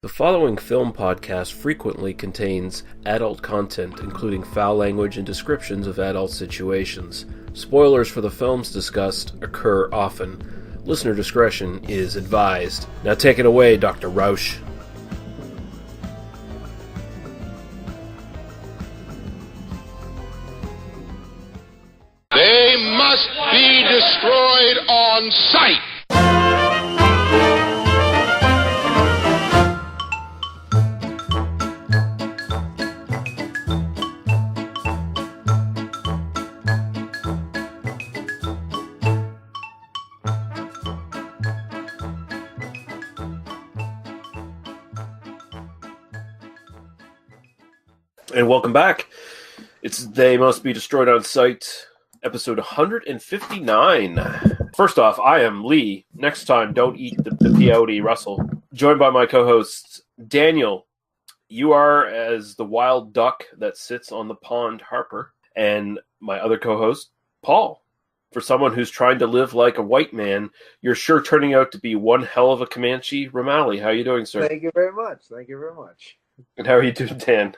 The following film podcast frequently contains adult content, including foul language and descriptions of adult situations. Spoilers for the films discussed occur often. Listener discretion is advised. Now take it away, Dr. Rausch. They must be destroyed on sight. And welcome back. It's They Must Be Destroyed on Sight, episode 159. First off, I am Lee. Next time, don't eat the peyote, Russell. Joined by my co-hosts, Daniel. You are as the wild duck that sits on the pond, Harper. And my other co-host, Paul. For someone who's trying to live like a white man, you're sure turning out to be one hell of a Comanche. Romali, how are you doing, sir? Thank you very much. Thank you very much. And how are you doing, Dan?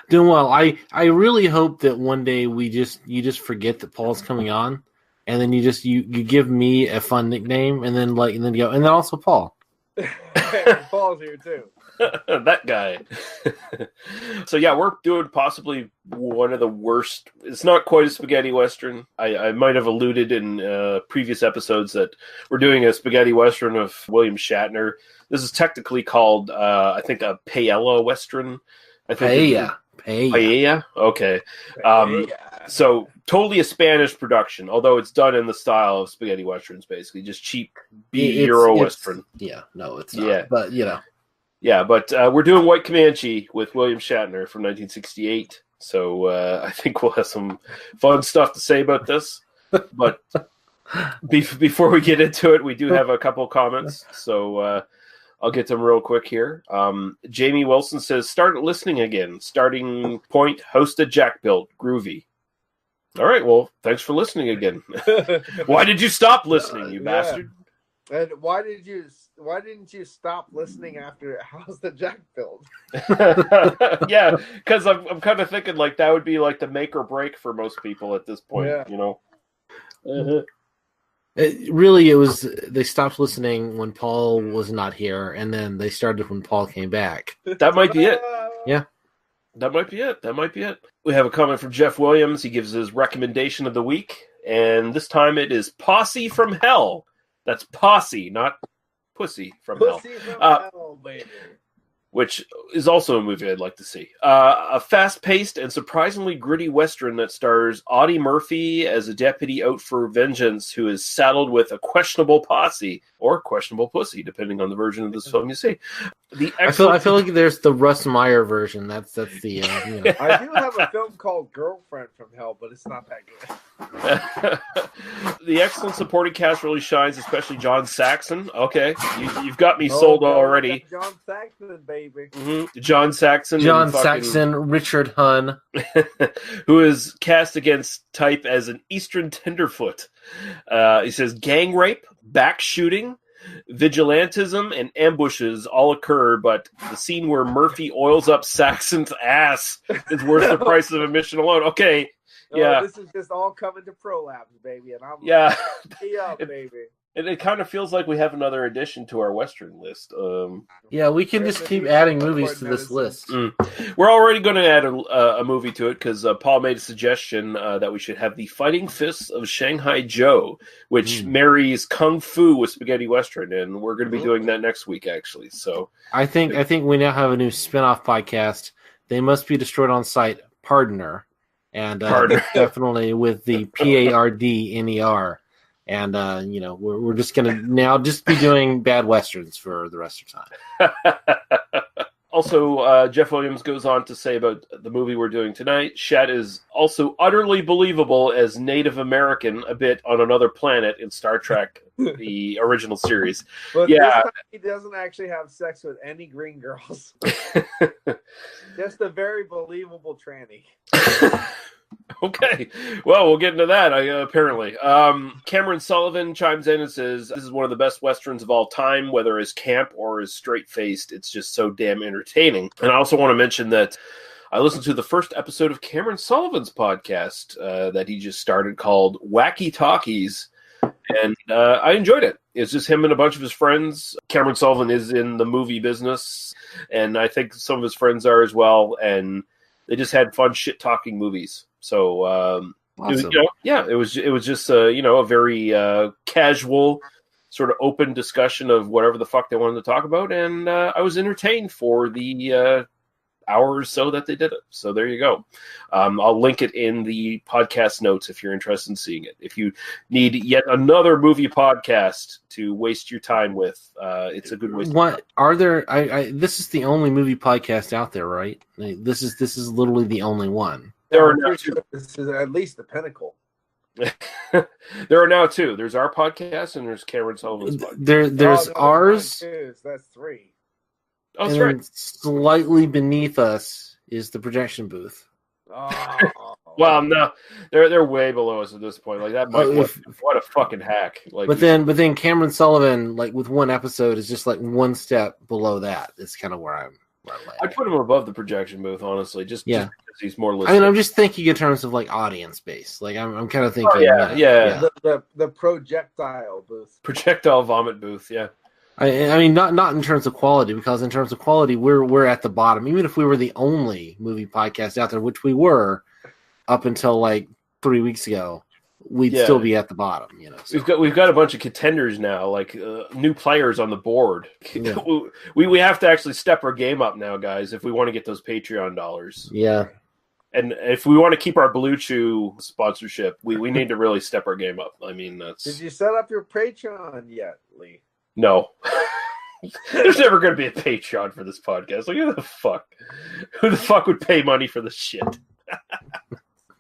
Doing well. I really hope that one day you just forget that Paul's coming on, and then you give me a fun nickname, and then also Paul. Paul's here too. That guy. So yeah, we're doing possibly one of the worst. It's not quite a spaghetti western. I might have alluded in previous episodes that we're doing a spaghetti western of William Shatner. This is technically called, I think, a paella western. I think paella. Okay. So totally a Spanish production, although it's done in the style of spaghetti westerns, basically just cheap Euro western. Yeah, no, it's not. Yeah, but you know. Yeah, but we're doing White Comanche with William Shatner from 1968. So I think we'll have some fun stuff to say about this. But before we get into it, we do have a couple comments. So I'll get to them real quick here. Jamie Wilson says, start listening again. Starting point, hosted Jack built. Groovy. All right, well, thanks for listening again. Why did you stop listening, you bastard? And why didn't you stop listening after How's the Jack Build? Yeah, because I'm kind of thinking like that would be like the make or break for most people at this point, you know? It was they stopped listening when Paul was not here, and then they started when Paul came back. That might be it. Yeah. That might be it. We have a comment from Jeff Williams. He gives his recommendation of the week, and this time it is Posse from Hell. That's Posse, not Pussy from Hell. Pussy from Hell, baby. Which is also a movie I'd like to see. A fast-paced and surprisingly gritty Western that stars Audie Murphy as a deputy out for vengeance who is saddled with a questionable posse, or questionable pussy, depending on the version of this film you see. I feel like there's the Russ Meyer version. That's the I do have a film called Girlfriend from Hell, but it's not that good. The excellent supporting cast really shines, especially John Saxon. Okay, you've got me sold already. John Saxon, baby. Mm-hmm. John Saxon, Richard Hunn, who is cast against type as an Eastern tenderfoot. He says gang rape, back shooting, vigilantism, and ambushes all occur, but the scene where Murphy oils up Saxon's ass is worth the price of admission alone. Okay. Yeah, this is just all coming to prolapse, baby, and I'm baby. It kind of feels like we have another addition to our Western list. Yeah, we can just keep adding movies to this list. We're already going to add a movie to it because Paul made a suggestion that we should have The Fighting Fists of Shanghai Joe, which marries Kung Fu with spaghetti Western, and we're going to be doing that next week, actually. So I think we now have a new spin-off podcast. They Must Be Destroyed on Sight, Pardoner. And definitely with the Pardner. And, we're just going to now just be doing bad Westerns for the rest of the time. Also, Jeff Williams goes on to say about the movie we're doing tonight, Shat is also utterly believable as Native American a bit on another planet in Star Trek, the original series. But this time he doesn't actually have sex with any green girls. Just a very believable tranny. Okay. Well, we'll get into that, apparently. Cameron Sullivan chimes in and says, this is one of the best Westerns of all time, whether as camp or as straight-faced. It's just so damn entertaining. And I also want to mention that I listened to the first episode of Cameron Sullivan's podcast that he just started called Wacky Talkies, and I enjoyed it. It's just him and a bunch of his friends. Cameron Sullivan is in the movie business, and I think some of his friends are as well, and they just had fun shit-talking movies. So, Awesome. it was just a very casual, sort of open discussion of whatever the fuck they wanted to talk about, and I was entertained for the hour or so that they did it. So there you go. I'll link it in the podcast notes if you're interested in seeing it. If you need yet another movie podcast to waste your time with, it's a good waste. What are there? This is the only movie podcast out there, right? This is literally the only one. There are now two. This is at least the pinnacle. There are now two. There's our podcast and there's Cameron Sullivan's podcast. There's ours. That's three. Oh, that's and right. then slightly beneath us is the projection booth. Oh. Well, no, they're way below us at this point. Like that might what a fucking hack. Like, but then Cameron Sullivan, like with one episode, is just like one step below that. It's kind of where I'm at. I'd put him above the projection booth, honestly. Just because he's more listening. I mean, I'm just thinking in terms of like audience base. Like I'm kind of thinking. Oh, yeah. The projectile booth. Projectile vomit booth. Yeah. I mean, not in terms of quality, because in terms of quality, we're at the bottom. Even if we were the only movie podcast out there, which we were up until like 3 weeks ago, we'd still be at the bottom. So. We've got a bunch of contenders now, like new players on the board. Yeah. We have to actually step our game up now, guys, if we want to get those Patreon dollars. Yeah. And if we want to keep our Blue Chew sponsorship, we need to really step our game up. I mean, that's. Did you set up your Patreon yet, Lee? No. There's never going to be a Patreon for this podcast. Like, who the fuck would pay money for this shit?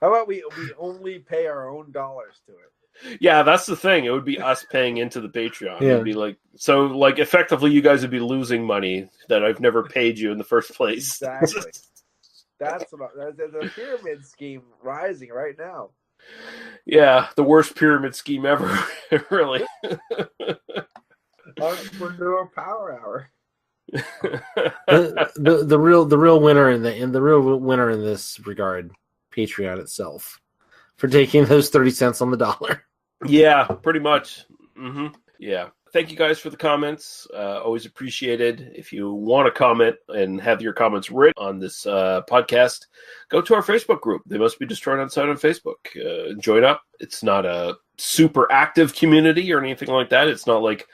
How about we only pay our own dollars to it? Yeah, that's the thing. It would be us paying into the Patreon. Yeah. It'd be like, so like effectively you guys would be losing money that I've never paid you in the first place. Exactly. That's the pyramid scheme rising right now. Yeah, the worst pyramid scheme ever. Really. Entrepreneur Power Hour. the real winner in this regard, Patreon itself, for taking those 30 cents on the dollar. Yeah, pretty much. Mm-hmm. Yeah. Thank you guys for the comments. Always appreciated. If you want to comment and have your comments written on this podcast, go to our Facebook group. They Must Be Destroyed on Sight on Facebook. Join up. It's not a super active community or anything like that. It's not like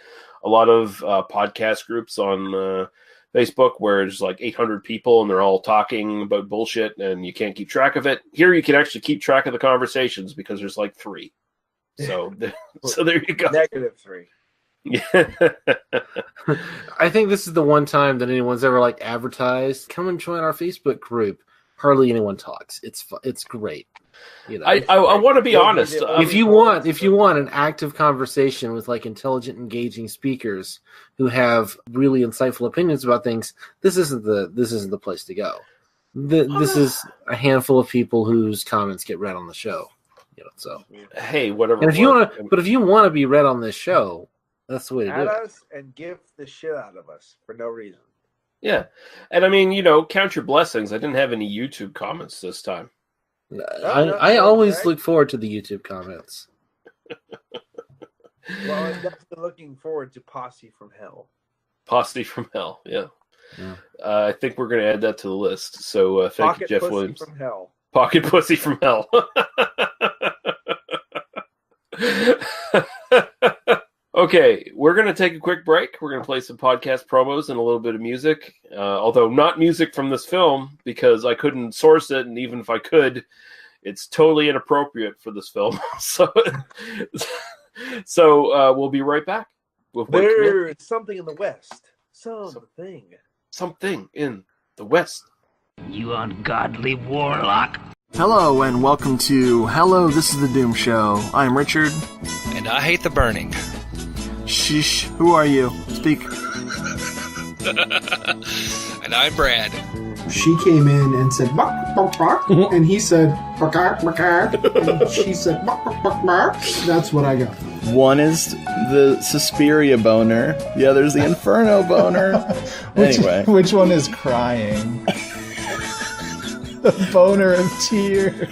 a lot of podcast groups on Facebook where there's like 800 people and they're all talking about bullshit and you can't keep track of it. Here you can actually keep track of the conversations because there's like 3. So, so there you go. -3. Yeah. I think this is the one time that anyone's ever like advertised, come and join our Facebook group. Hardly anyone talks. It's great. I want to be honest. If you want an active conversation with like intelligent, engaging speakers who have really insightful opinions about things, this isn't the place to go. This is a handful of people whose comments get read on the show. So hey, whatever. And if you want to be read on this show, that's the way to do it. Add us and gift the shit out of us for no reason. Yeah, and I mean, count your blessings. I didn't have any YouTube comments this time. I always look forward to the YouTube comments. Well, I'm definitely looking forward to Posse from Hell. Posse from Hell, yeah. I think we're going to add that to the list. So thank you, Jeff Williams. From Hell. Pocket Pussy from Hell. Okay, we're going to take a quick break. We're going to play some podcast promos and a little bit of music, although not music from this film because I couldn't source it, and even if I could, it's totally inappropriate for this film. So we'll be right back. There's something in the West. Something in the West. You ungodly warlock. Hello and welcome to Hello, This is the Doom Show. I'm Richard. And I hate the burning. Shh, who are you? Speak. And I'm Brad. she came in and said, "Buck, buck, buck," and he said, "Buck, buck, buck," and she said, "Buck, buck, buck, buck." That's what I got. One is the Suspiria boner, the other's the Inferno boner. Anyway. Which one is crying? The boner of tears.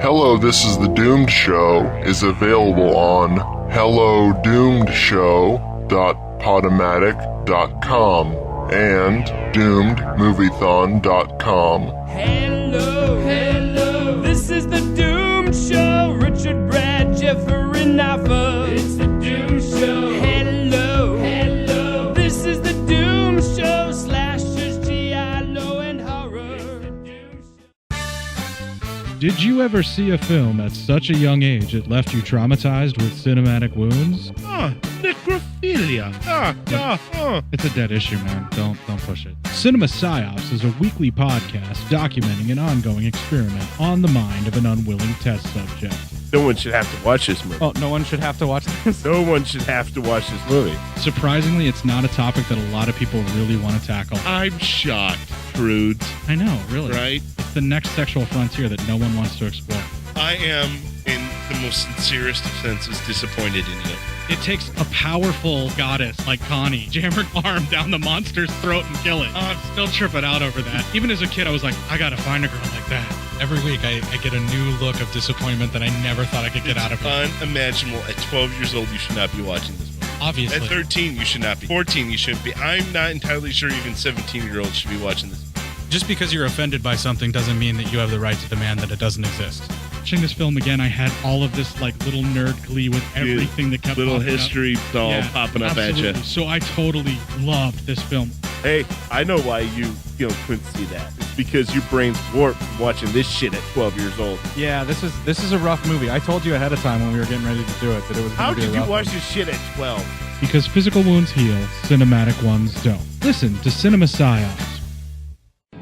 Hello, This is the Doomed Show is available on hellodoomedshow.podomatic.com and doomedmoviethon.com. Hello, this is the Doomed Show. Richard, Brad, Jeffrey, Nava. It's the Doomed Show. Hello, this is the Doomed Show. Slashers, giallo, and horror. Did you ever see a film at such a young age it left you traumatized with cinematic wounds? Necrophilia. It's a dead issue, man. Don't push it. Cinema Psyops is a weekly podcast documenting an ongoing experiment on the mind of an unwilling test subject. No one should have to watch this movie. Oh, no one should have to watch this? No one should have to watch this movie. Surprisingly, it's not a topic that a lot of people really want to tackle. I'm shocked, prudes. I know, really. Right? It's the next sexual frontier that no one wants to explore. I am, in the most sincerest of senses, disappointed in you. It takes a powerful goddess like Connie, jam her arm down the monster's throat and kill it. Oh, I'm still tripping out over that. Even as a kid, I was like, I gotta find a girl like that. Every week, I get a new look of disappointment that I never thought I could get out of her. Unimaginable. At 12 years old, you should not be watching this movie. Obviously. At 13, you should not be. 14, you shouldn't be. I'm not entirely sure even 17-year-olds should be watching this movie. Just because you're offended by something doesn't mean that you have the right to demand that it doesn't exist. Watching this film again, I had all of this like little nerd glee with everything that kept little popping history up. doll popping up absolutely. at you. So I totally loved this film. Hey, I know why you couldn't see that. It's because your brain's warped from watching this shit at 12 years old. Yeah, this is a rough movie. I told you ahead of time when we were getting ready to do it that it was going to be a rough How did you watch one. this shit at 12? Because physical wounds heal, cinematic ones don't. Listen to Cinema Psyops.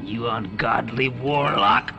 You ungodly warlock.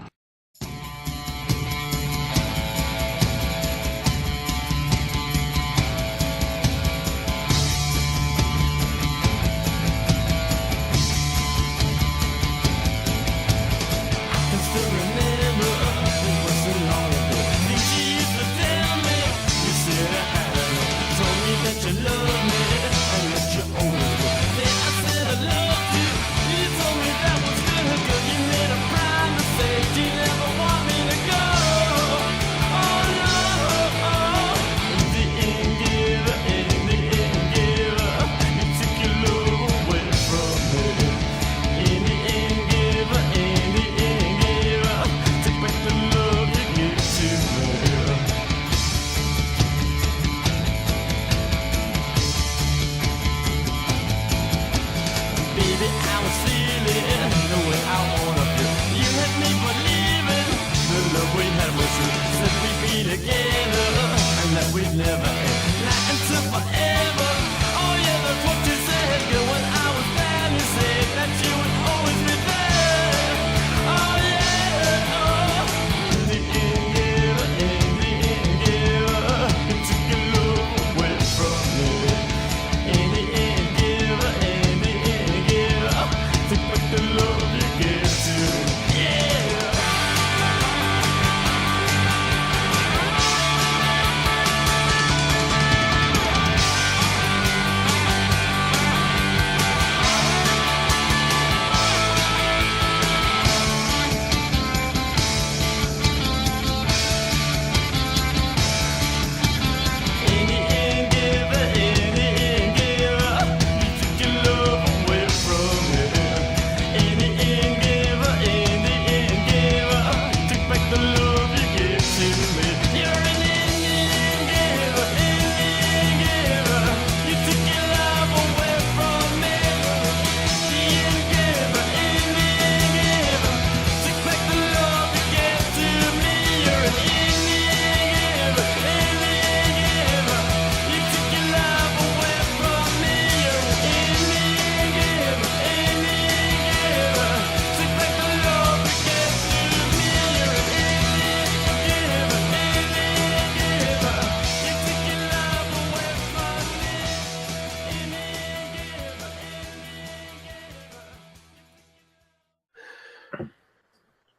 Love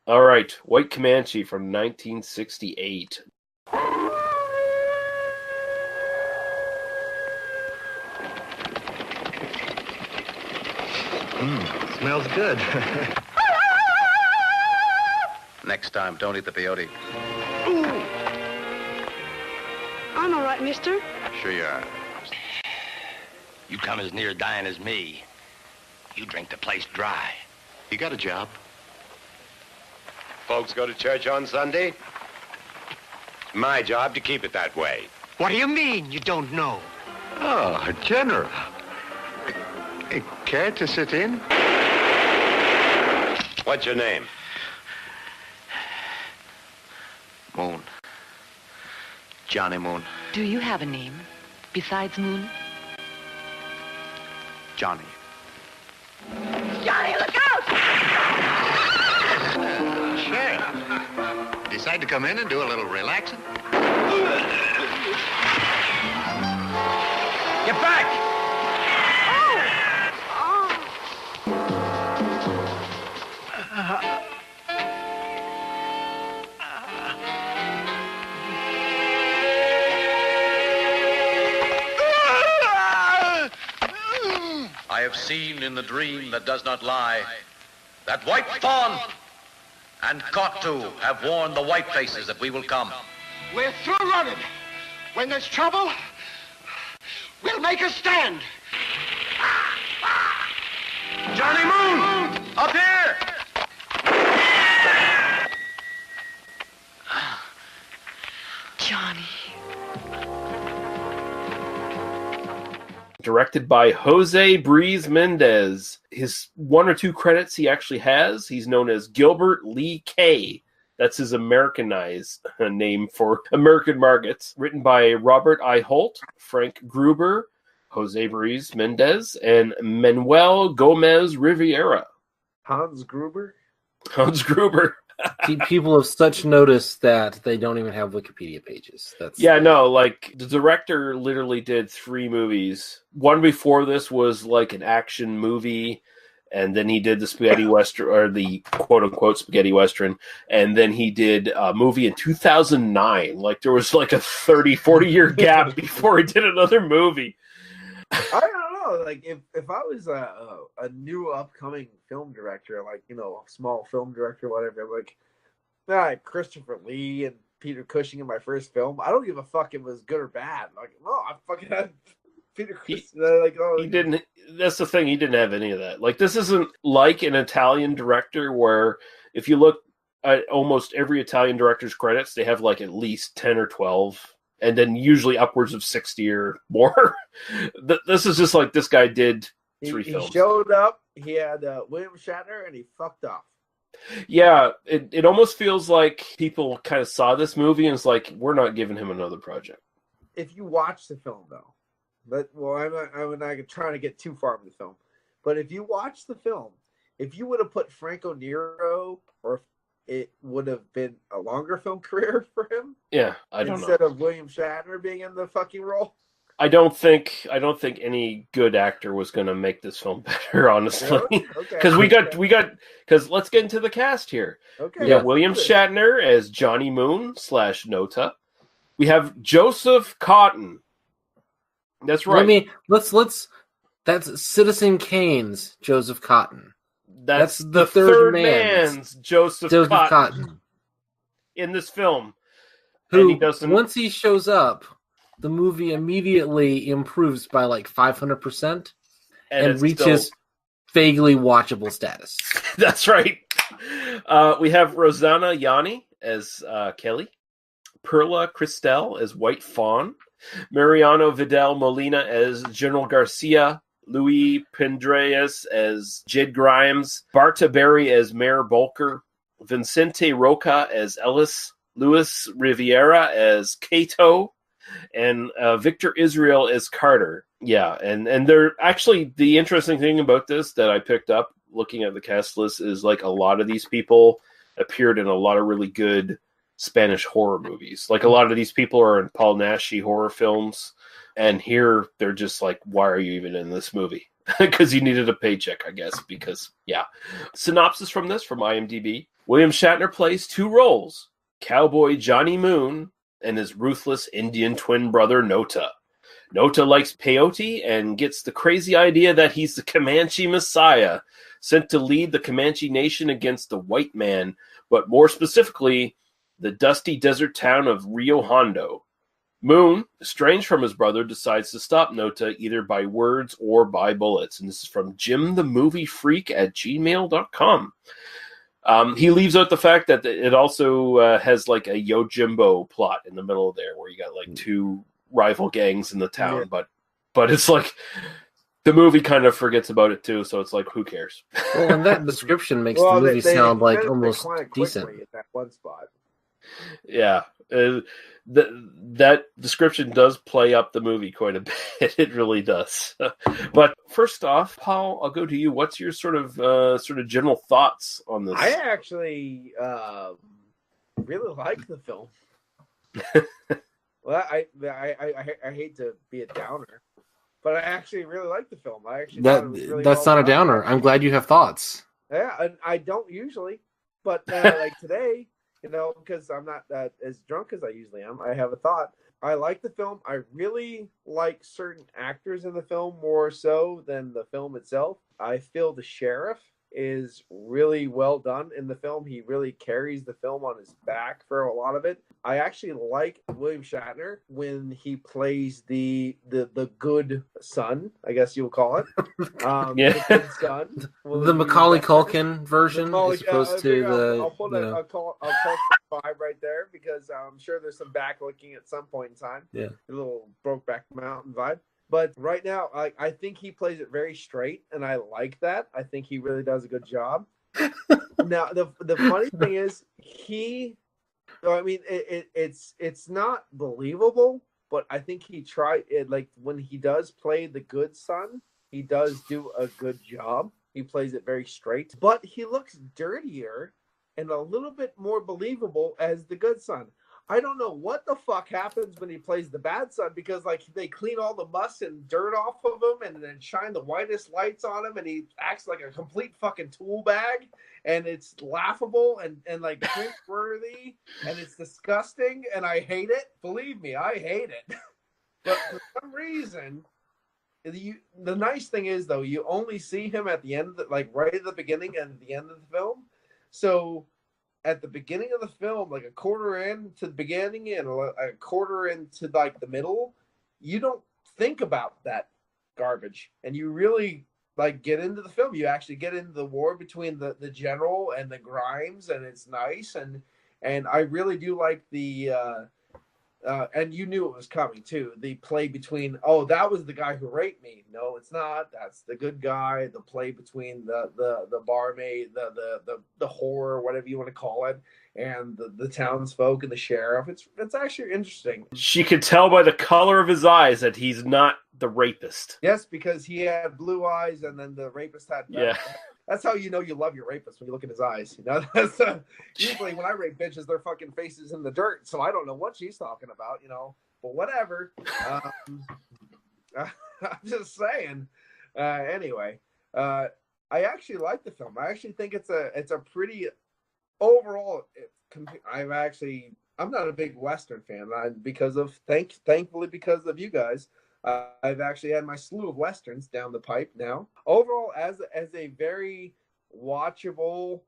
All right, White Comanche from 1968. Smells good. Next time, don't eat the peyote. I'm all right, mister. Sure you are. You come as near dying as me. You drink the place dry. You got a job? Folks go to church on Sunday? It's my job to keep it that way. What do you mean you don't know? Oh, General. Care to sit in? What's your name? Moon. Johnny Moon. Do you have a name besides Moon? Johnny. Johnny, look out! Sure. Decide to come in and do a little relaxing? Get back! I have seen in the dream that does not lie that white fawn and Kotu have warned the white faces that we will come. We're through running. When there's trouble, we'll make a stand. Johnny Moon! Up here! Johnny. Directed by Jose Breeze Mendez. His one or two credits he actually has. He's known as Gilbert Lee Kay. That's his Americanized name for American markets. Written by Robert I. Holt, Frank Gruber, Jose Breeze Mendez, and Manuel Gomez Riviera. Hans Gruber? Hans Gruber. People have such notice that they don't even have Wikipedia pages. Yeah, no, like the director literally did 3 movies. One before this was like an action movie, and then he did the spaghetti western, or the quote-unquote spaghetti western, and then he did a movie in 2009. Like there was like a 30-40 year gap before he did another movie. I don't know. Like if I was a new upcoming film director, like a small film director, whatever, I'm like, I had Christopher Lee and Peter Cushing in my first film. I don't give a fuck if it was good or bad. Like, no, I fucking had Peter Cushing. He didn't. That's the thing. He didn't have any of that. Like this isn't like an Italian director where if you look at almost every Italian director's credits, they have like at least 10 or 12. And then usually upwards of 60 or more. This is just like this guy did 3 films. He showed up, he had William Shatner, and he fucked off. Yeah, it almost feels like people kind of saw this movie and it's like, we're not giving him another project. If you watch the film, though, I'm not trying to get too far in the film, but if you watch the film, if you would have put Franco Nero or it would have been a longer film career for him. Yeah, I don't know. Instead of William Shatner being in the fucking role. I don't think any good actor was going to make this film better, honestly. Really? Okay. Because let's get into the cast here. Okay. We got William Shatner as Johnny Moon / Nota. We have Joseph Cotton. That's right. Let's. That's Citizen Kane's Joseph Cotton. That's the third man's Joseph Cotton in this film. Who, once he shows up, the movie immediately improves by like 500% and reaches vaguely watchable status. That's right. We have Rosanna Yanni as Kelly, Perla Cristel as White Fawn, Mariano Vidal Molina as General Garcia, Louis Pendreas as Jid Grimes, Barta Berry as Mayor Bolker, Vincente Roca as Ellis, Luis Riviera as Cato, and Victor Israel as Carter. Yeah, and they're actually, the interesting thing about this that I picked up looking at the cast list is like a lot of these people appeared in a lot of really good Spanish horror movies. Like a lot of these people are in Paul Naschy horror films. And here they're just like, why are you even in this movie? Because you needed a paycheck, I guess. Because, yeah. Synopsis from this, from IMDb. William Shatner plays two roles, cowboy Johnny Moon and his ruthless Indian twin brother Nota. Nota likes peyote and gets the crazy idea that he's the Comanche Messiah, sent to lead the Comanche nation against the white man, but more specifically, the dusty desert town of Rio Hondo. Moon, estranged from his brother, decides to stop Nota either by words or by bullets. And this is from jimthemoviefreak@gmail.com. He leaves out the fact that it also has like a Yojimbo plot in the middle of there, where you got like two rival gangs in the town, but it's like the movie kind of forgets about it too, so it's like, who cares? Well, and that description makes the movie sound like almost decent. At that one spot. Yeah, that description does play up the movie quite a bit. It really does. But first off, Paul, I'll go to you. What's your sort of general thoughts on this? I actually really like the film. Well, I hate to be a downer, but I actually really like the film. I actually thought it was really that's well not a done. downer. I'm glad you have thoughts. Yeah, and I don't usually, but like today, because I'm not as drunk as I usually am, I have a thought. I like the film. I really like certain actors in the film more so than the film itself. I feel the sheriff is really well done in the film. He really carries the film on his back for a lot of it. I actually like William Shatner when he plays the good son, I guess you'll call it. The good son. The Macaulay Culkin version as opposed to the... I'll call it 5 right there, because I'm sure there's some back looking at some point in time. Yeah. A little Brokeback Mountain vibe. But right now, I think he plays it very straight, and I like that. I think he really does a good job. Now, the funny thing is, it's not believable, but I think he tried it. Like when he does play the good son, he does do a good job. He plays it very straight, but he looks dirtier and a little bit more believable as the good son. I don't know what the fuck happens when he plays the bad son, because like they clean all the must and dirt off of him and then shine the whitest lights on him, and he acts like a complete fucking tool bag, and it's laughable and like cringeworthy, and it's disgusting, and I hate it. Believe me, I hate it. But for some reason, the nice thing is though, you only see him at the end, like right at the beginning and at the end of the film. So at the beginning of the film, like a quarter into the beginning and a quarter into like the middle, you don't think about that garbage, and you really like get into the film. You actually get into the war between the general and the Grimes, and it's nice, and I really do like the and you knew it was coming too. The play between, oh, that was the guy who raped me. No, it's not. That's the good guy. The play between the barmaid, the whore, whatever you want to call it, and the townsfolk and the sheriff. It's actually interesting. She could tell by the color of his eyes that he's not the rapist. Yes, because he had blue eyes, and then the rapist had. Yeah. That's how you know you love your rapist, when you look in his eyes. That's usually when I rape bitches, their fucking faces in the dirt, so I don't know what she's talking about, But whatever. I'm just saying. Anyway, I actually like the film. I actually think it's a pretty overall. I'm not a big Western fan, thankfully because of you guys. I've actually had my slew of Westerns down the pipe now. Overall, as a very watchable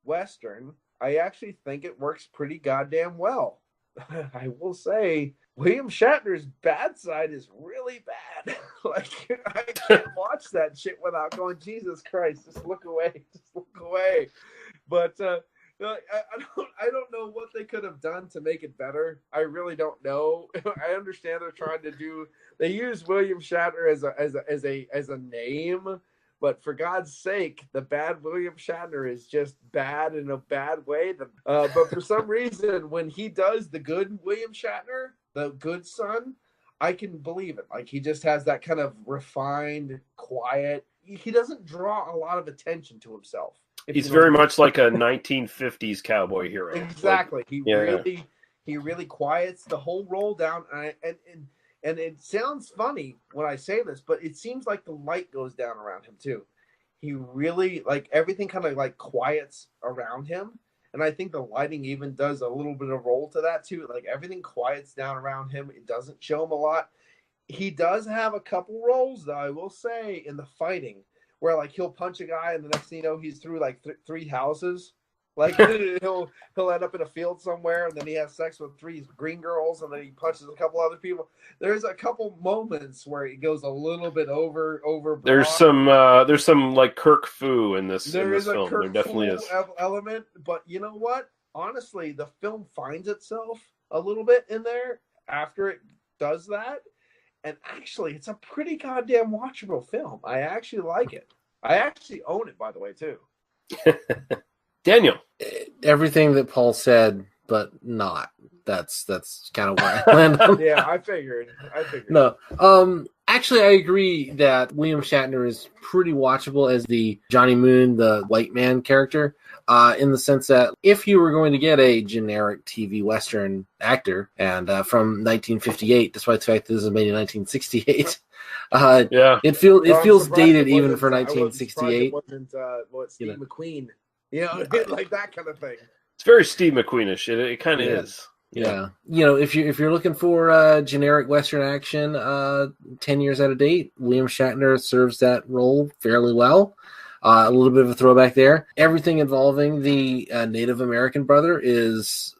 Western, I actually think it works pretty goddamn well. I will say, William Shatner's bad side is really bad. Like, I can't watch that shit without going, Jesus Christ, just look away. But I don't know what they could have done to make it better. I really don't know. I understand they're trying to do. They use William Shatner as a name, but for God's sake, the bad William Shatner is just bad in a bad way. But for some reason, when he does the good William Shatner, the good son, I can believe it. Like, he just has that kind of refined, quiet. He doesn't draw a lot of attention to himself. He's very much like a 1950s cowboy hero. Exactly. Like, he really quiets the whole roll down, and it sounds funny when I say this, but it seems like the light goes down around him too. He really, like, everything kind of like quiets around him, And I think the lighting even does a little bit of role to that too. Like everything quiets down around him. It doesn't show him a lot. He does have a couple roles, though, I will say, in the fighting, where like he'll punch a guy and the next thing you know, he's through like three houses. Like he'll end up in a field somewhere, and then he has sex with 3 green girls, and then he punches a couple other people. There's a couple moments where it goes a little bit over. There's some like Kirk Fu in this film. There definitely is element, but you know what? Honestly, the film finds itself a little bit in there after it does that, and actually, it's a pretty goddamn watchable film. I actually like it. I actually own it, by the way, too. Daniel. Everything that Paul said, but not. That's kind of where I landed. Yeah, I figured. No. Actually, I agree that William Shatner is pretty watchable as the Johnny Moon, the white man character, in the sense that if you were going to get a generic TV Western actor, and from 1958, despite the fact that this was made in 1968, it feels dated even for 1968. It wasn't Steve McQueen. Like that kind of thing. It's very Steve McQueenish. It kind of is. Yeah. If you're looking for generic Western action, 10 years out of date, William Shatner serves that role fairly well. A little bit of a throwback there. Everything involving the Native American brother is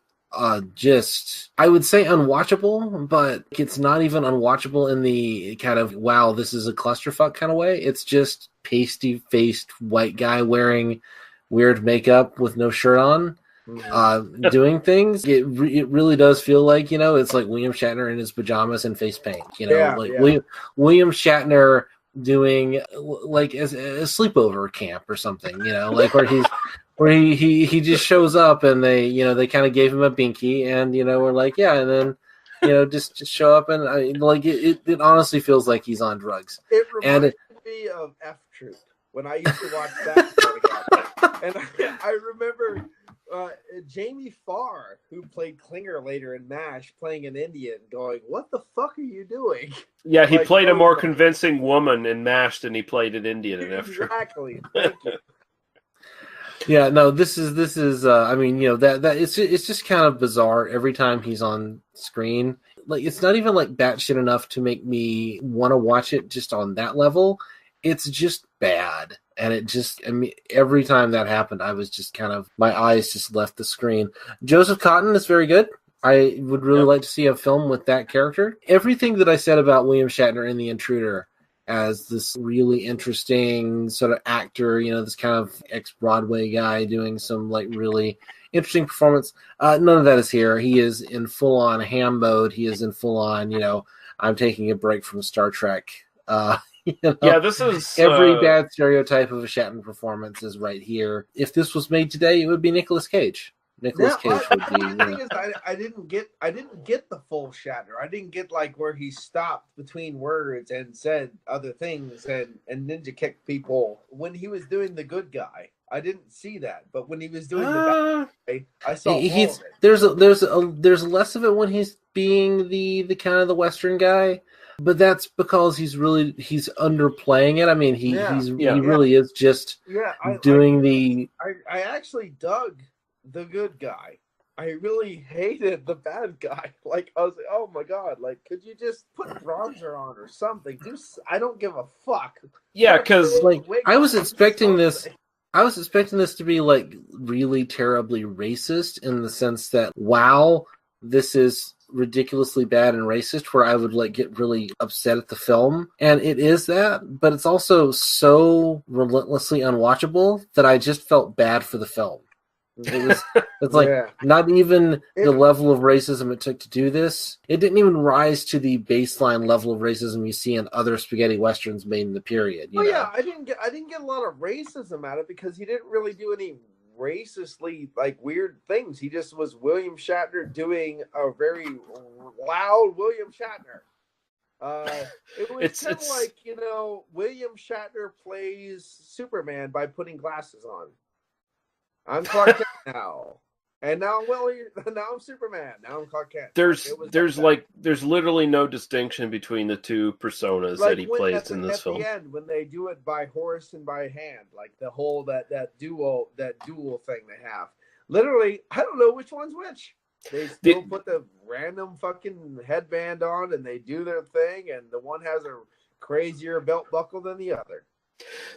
just, I would say, unwatchable, but it's not even unwatchable in the kind of, wow, this is a clusterfuck kind of way. It's just pasty-faced white guy wearing weird makeup with no shirt on, doing things. It really does feel like, it's like William Shatner in his pajamas and face paint. William Shatner doing like a sleepover camp or something. Like where he just shows up and they kind of gave him a binky and we're like, yeah, and then just show up and it honestly feels like he's on drugs. It reminds me of F Troop when I used to watch that. And I remember Jamie Farr, who played Klinger later in MASH, playing an Indian, going, "What the fuck are you doing?" Yeah, he played a more convincing woman in MASH than he played an Indian in F Troop. Exactly. Thank you. Yeah, no, this is. I mean, that it's just kind of bizarre every time he's on screen. Like, it's not even like batshit enough to make me want to watch it just on that level. It's just bad. And it just, every time that happened, I was just kind of, my eyes just left the screen. Joseph Cotten is very good. I would really like to see a film with that character. Everything that I said about William Shatner in The Intruder as this really interesting sort of actor, this kind of ex-Broadway guy doing some like really interesting performance, none of that is here. He is in full-on ham mode. He is in full-on, I'm taking a break from Star Trek. Yeah, this is every bad stereotype of a Shatner performance is right here. If this was made today, it would be Nicolas Cage. Nicolas Cage would be. The thing is, I didn't get the full Shatner. I didn't get like where he stopped between words and said other things and ninja kicked people when he was doing the good guy. I didn't see that, but when he was doing the bad guy, I saw all of it. There's less of it when he's being the kind of the Western guy. But that's because he's underplaying it. I mean, he really is just doing the. I actually dug the good guy. I really hated the bad guy. Like, I was like, oh my god! Like, could you just put bronzer on or something? I don't give a fuck. Yeah, because I was expecting this. I was expecting this to be like really terribly racist in the sense that, wow, this is ridiculously bad and racist, where I would like get really upset at the film, and it is that, but it's also so relentlessly unwatchable that I just felt bad for the film. It's like not even the level of racism it took to do this. It didn't even rise to the baseline level of racism you see in other spaghetti westerns made in the period. Yeah, I didn't get a lot of racism out of it because he didn't really do any racistly like weird things. He just was William Shatner doing a very loud William Shatner. It was kind of like William Shatner plays Superman by putting glasses on. I'm Clark Kent now, and now I'm Superman. Now I'm Clark Kent. There's literally no distinction between the two personas that he plays in this film. At the end, when they do it by horse and by hand, like the whole that dual thing they have, literally, I don't know which one's which. They still put the random fucking headband on and they do their thing, and the one has a crazier belt buckle than the other.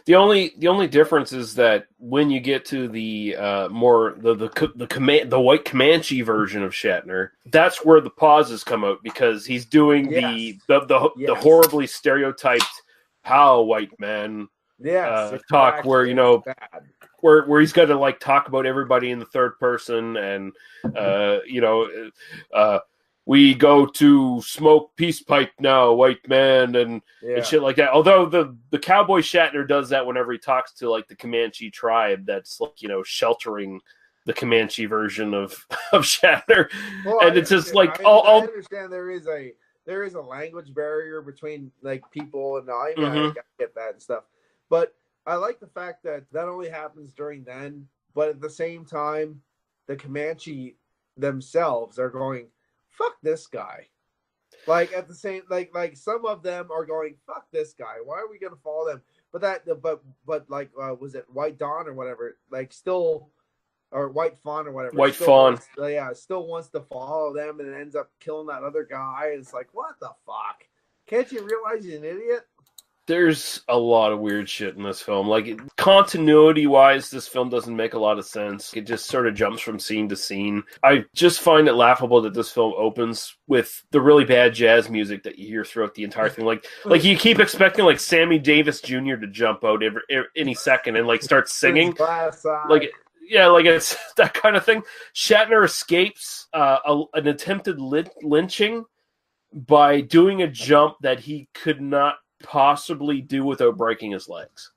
The only difference is that when you get to the the white Comanche version of Shatner, that's where the pauses come out, because he's doing the horribly stereotyped "How white man" talk, where where he's got to like talk about everybody in the third person, and we go to smoke peace pipe now, white man, and shit like that. Although the cowboy Shatner does that whenever he talks to like the Comanche tribe that's like, sheltering the Comanche version of Shatner. Well, and it's just like I understand there is a language barrier between like people, and I get that and stuff. But I like the fact that only happens during then, but at the same time, the Comanche themselves are going, fuck this guy. Like at the same, like some of them are going, fuck this guy. Why are we gonna follow them? But like was it White Dawn or whatever? Like still, or White Fawn or whatever. White Fawn. Still wants to follow them and ends up killing that other guy. And it's like, what the fuck? Can't you realize you're an idiot? There's a lot of weird shit in this film. Like, continuity-wise, this film doesn't make a lot of sense. It just sort of jumps from scene to scene. I just find it laughable that this film opens with the really bad jazz music that you hear throughout the entire thing. Like you keep expecting, like, Sammy Davis Jr. to jump out any second and, like, start singing. Like, yeah, like, it's that kind of thing. Shatner escapes an attempted lynching by doing a jump that he could not possibly do without breaking his legs.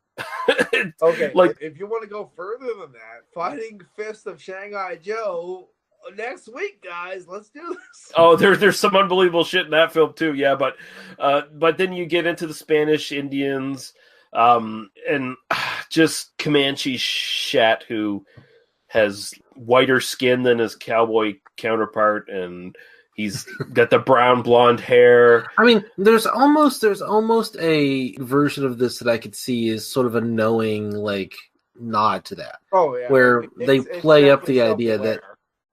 Okay, like if you want to go further than that, Fighting Fist of Shanghai Joe next week, guys. Let's do this. Oh, there's some unbelievable shit in that film too. Yeah, but then you get into the Spanish Indians, and just Comanche Shat, who has whiter skin than his cowboy counterpart, and he's got the brown blonde hair. I mean, there's almost a version of this that I could see is sort of a knowing like nod to that. Oh yeah, where they play up the idea that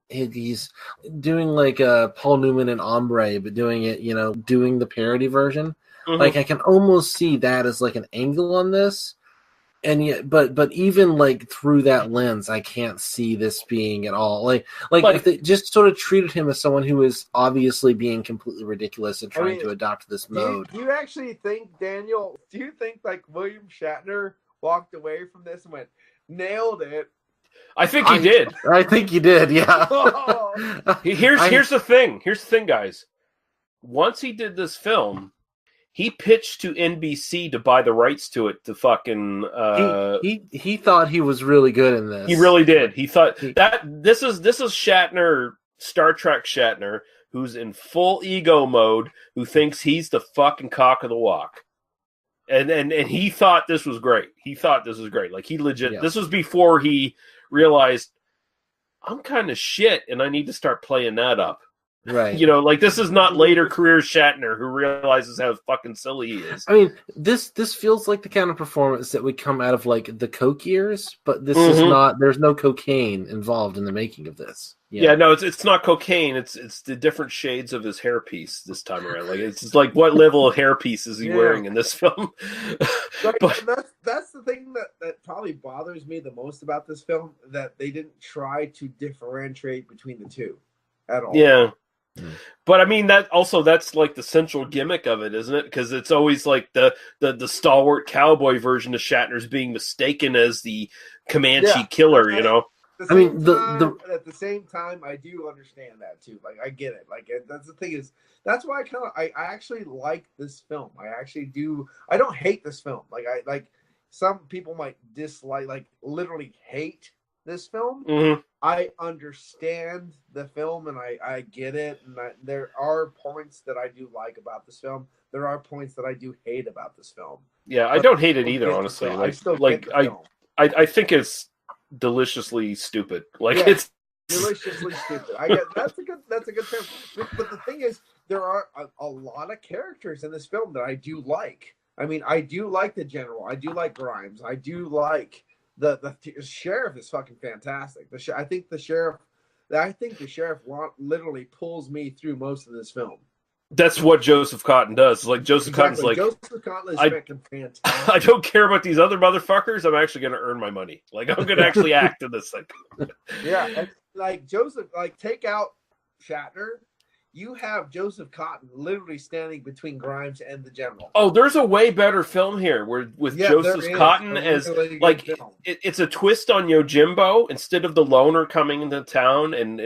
he's doing like Paul Newman and Ombre, but doing it, doing the parody version. Mm-hmm. Like I can almost see that as like an angle on this. And yet, but even like through that lens, I can't see this being at all like if they just sort of treated him as someone who is obviously being completely ridiculous and trying to adopt this mode. Do you actually think, Daniel? Do you think like William Shatner walked away from this and went, nailed it? I think he did. I think he did. Yeah. Here's the thing. Here's the thing, guys. Once he did this film, he pitched to NBC to buy the rights to it to fucking. He thought he was really good in this. He really did. He thought that this is Shatner, Star Trek Shatner, who's in full ego mode, who thinks he's the fucking cock of the walk, and he thought this was great. He thought this was great. Like he legit. Yeah. This was before he realized I'm kind of shit, and I need to start playing that up. Right. Like this is not later career Shatner who realizes how fucking silly he is. I mean, this feels like the kind of performance that would come out of like the Coke years, but this is not. There's no cocaine involved in the making of this. Yeah, no, it's not cocaine. It's the different shades of his hairpiece this time around. Like it's like what level of hairpiece is he wearing in this film? But that's the thing that probably bothers me the most about this film, that they didn't try to differentiate between the two at all. Yeah. But I mean that's like the central gimmick of it, isn't it? Because it's always like the stalwart cowboy version of Shatner's being mistaken as the Comanche killer, at the same time, I do understand that too. Like I get it. Like that's the thing is that's why I actually like this film. I actually do. I don't hate this film. Like some people might dislike, like literally hate this film. Mm-hmm. I understand the film and I get it, and there are points that I do like about this film. There are points that I do hate about this film. Yeah, I don't hate it either, honestly. I think it's deliciously stupid. It's deliciously stupid. I get that's a good term. But the thing is, there are a lot of characters in this film that I do like. I mean, I do like the general. I do like Grimes. I do like the sheriff is fucking fantastic. I think the sheriff literally pulls me through most of this film. That's what Joseph Cotton does. It's like Joseph Cotton's like, Joseph Cotton is fucking fantastic. I don't care about these other motherfuckers. I'm actually going to earn my money. Like, I'm going to actually act in this thing. Yeah, and like Joseph, like take out Shatner. You have Joseph Cotton literally standing between Grimes and the general. Oh, there's a way better film here with Joseph Cotton as like it's a twist on Yojimbo. Instead of the loner coming into town and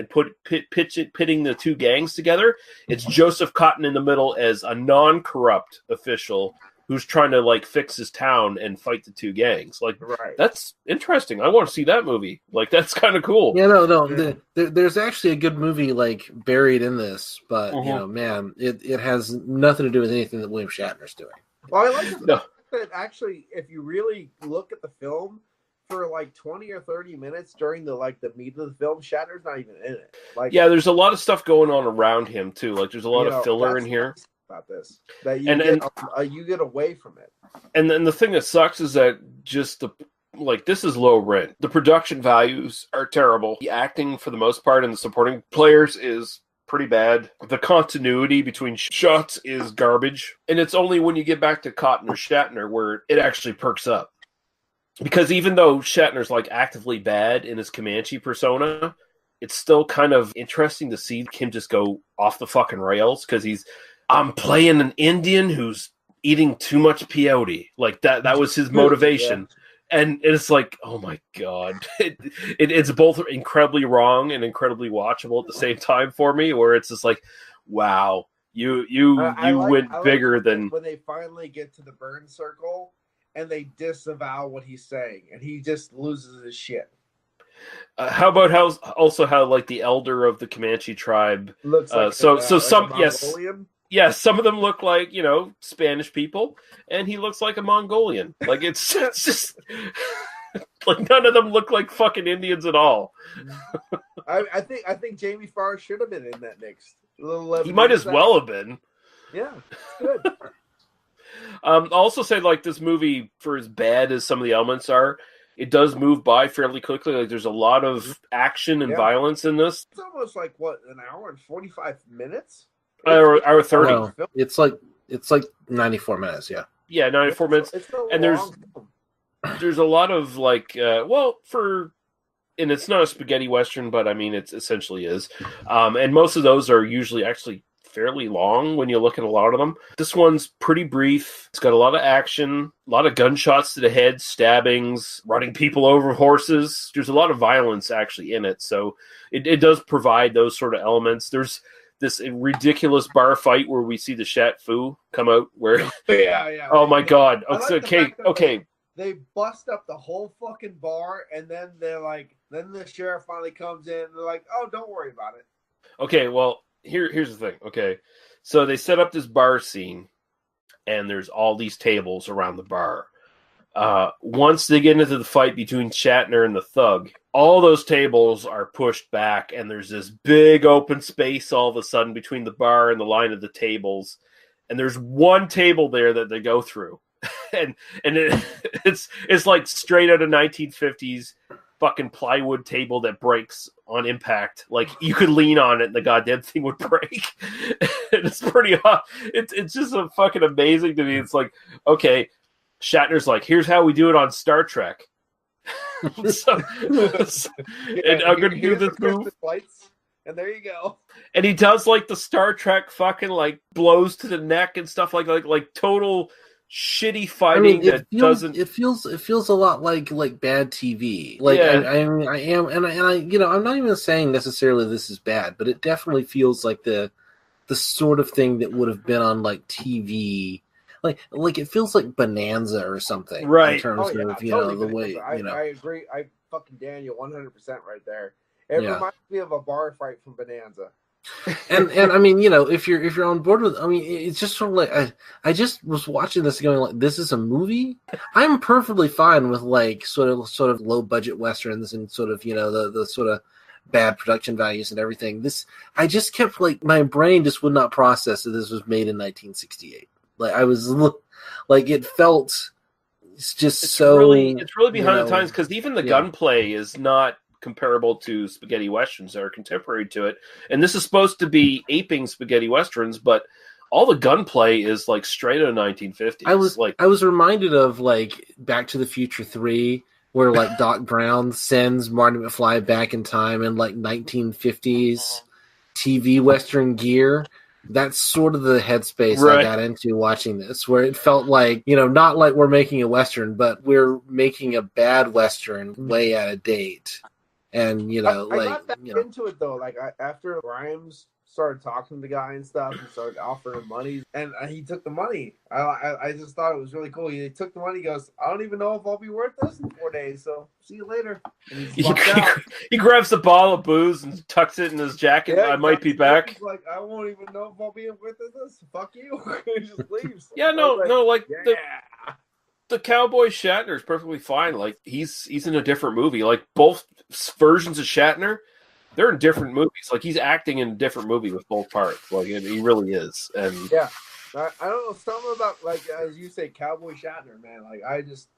pitting the two gangs together, it's Joseph Cotton in the middle as a non-corrupt official who's trying to like fix his town and fight the two gangs. Like, that's interesting. I want to see that movie. Like, that's kind of cool. Yeah, no. There's actually a good movie like buried in this, but you know, man, it has nothing to do with anything that William Shatner's doing. Well, I like the fact that actually, if you really look at the film for like 20 or 30 minutes during the meat of the film, Shatner's not even in it. Like, yeah, there's a lot of stuff going on around him too. Like, there's a lot of filler in here. About this that you get away from it, and then the thing that sucks is that just this is low rent. The production values are terrible. The acting for the most part and the supporting players is pretty bad. The continuity between shots is garbage, and it's only when you get back to Cotton or Shatner where it actually perks up. Because even though Shatner's like actively bad in his Comanche persona, it's still kind of interesting to see him just go off the fucking rails because I'm playing an Indian who's eating too much peyote. Like that was his motivation. Yeah. And it's like, oh my God. It's both incredibly wrong and incredibly watchable at the same time for me, where it's just like, wow, you went bigger than when they finally get to the burn circle and they disavow what he's saying and he just loses his shit. How about how like the elder of the Comanche tribe looks like some Mongolian? Yes, some of them look like, Spanish people, and he looks like a Mongolian. Like, it's just like none of them look like fucking Indians at all. I think Jamie Farr should have been in that mix. He might as well have been. Yeah, it's good. I'll also say, like, this movie, for as bad as some of the elements are, it does move by fairly quickly. Like, there's a lot of action and violence in this. It's almost like, an hour and 45 minutes? Hour 30. No, it's like 94 minutes. Yeah. Yeah, 94 minutes. And there's a lot of like, and it's not a spaghetti western, but I mean, it essentially is. And most of those are usually actually fairly long when you look at a lot of them. This one's pretty brief. It's got a lot of action, a lot of gunshots to the head, stabbings, running people over horses. There's a lot of violence actually in it. So it does provide those sort of elements. There's this ridiculous bar fight where we see the Shat Fu come out where oh my God. Okay. They bust up the whole fucking bar and then then the sheriff finally comes in and they're like, oh, don't worry about it. Okay, well, here's the thing. Okay. So they set up this bar scene and there's all these tables around the bar. Once they get into the fight between Shatner and the thug, all those tables are pushed back, and there's this big open space all of a sudden between the bar and the line of the tables. And there's one table there that they go through, and it's like straight out of 1950s fucking plywood table that breaks on impact. Like you could lean on it and the goddamn thing would break. It's pretty hot. It's just a fucking amazing to me. It's like, okay, Shatner's like, here's how we do it on Star Trek. And I'm gonna do this move. And there you go. And he does like the Star Trek fucking like blows to the neck and stuff like total shitty fighting It feels a lot like bad TV. Like I'm not even saying necessarily this is bad, but it definitely feels like the sort of thing that would have been on like TV. Like it feels like Bonanza or something, right? In terms of totally the way I agree. I fucking Daniel 100% right there. It reminds me of a bar fight from Bonanza. and I mean, if you're on board with, I mean, it's just sort of like I just was watching this going like, this is a movie. I'm perfectly fine with like sort of low budget westerns and sort of the sort of bad production values and everything. I just kept like my brain just would not process that this was made in 1968. Like I was like, it felt it's just it's so really behind you the know, times because even the yeah. gunplay is not comparable to spaghetti westerns that are contemporary to it. And this is supposed to be aping spaghetti westerns, but all the gunplay is like straight out of 1950s. I was reminded of like Back to the Future 3, where like Doc Brown sends Marty McFly back in time in like 1950s TV Western gear. That's sort of the headspace I got into watching this, where it felt like, not like we're making a Western, but we're making a bad Western way out of date. And, I got back into it though. Like after Grimes started talking to the guy and stuff, and started offering him money, and he took the money. I just thought it was really cool. He took the money. He goes, I don't even know if I'll be worth this in 4 days. So see you later. And he grabs the bottle of booze and tucks it in his jacket. I might be back. He's like, I won't even know if I'll be worth this. Fuck you. He just leaves. Yeah, the cowboy Shatner is perfectly fine. Like he's in a different movie. Like both versions of Shatner, they're in different movies. Like he's acting in a different movie with both parts. Like he really is. And yeah, I don't know, something about, like, as you say, cowboy Shatner, man. Like I just,